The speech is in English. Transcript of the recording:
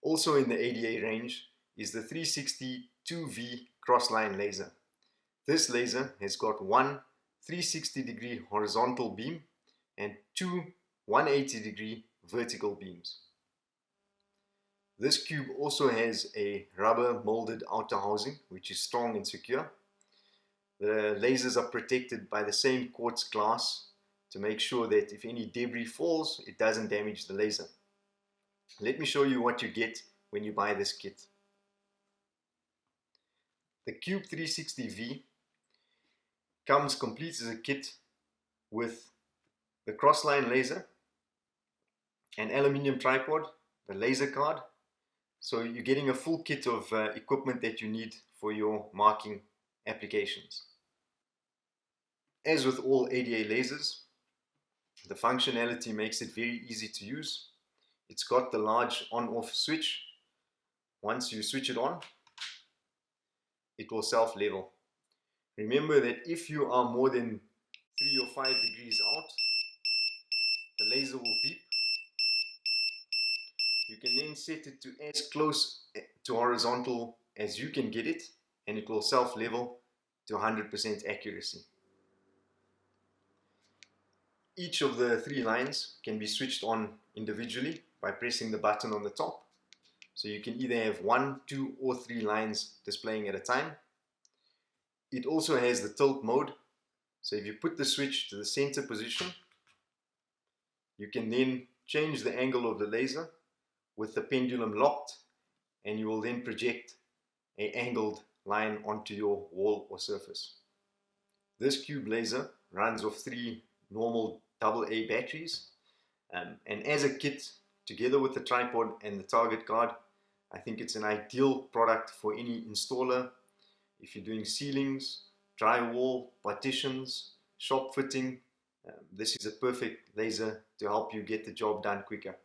Also in the ADA range is the 360 2V crossline laser. This laser has got one 360-degree horizontal beam and two 180-degree vertical beams. This cube also has a rubber molded outer housing which is strong and secure. The lasers are protected by the same quartz glass to make sure that if any debris falls, it doesn't damage the laser. Let me show you what you get when you buy this kit. The Cube 360V comes complete as a kit with the crossline laser, an aluminium tripod, the laser card. So you're getting a full kit of equipment that you need for your marking applications. As with all ADA lasers, the functionality makes it very easy to use. It's got the large on-off switch. Once you switch it on, it will self-level. Remember that if you are more than 3 or 5 degrees out, the laser will beep. You can then set it to as close to horizontal as you can get it, and it will self-level to 100% accuracy. Each of the 3 lines can be switched on individually by pressing the button on the top. So you can either have 1, 2 or 3 lines displaying at a time. It also has the tilt mode. So if you put the switch to the center position, you can then change the angle of the laser with the pendulum locked, and you will then project an angled line onto your wall or surface. This cube laser runs off 3 normal AA batteries, and as a kit together with the tripod and the target card, I think it's an ideal product for any installer. If you're doing ceilings, drywall, partitions, shop fitting, this is a perfect laser to help you get the job done quicker.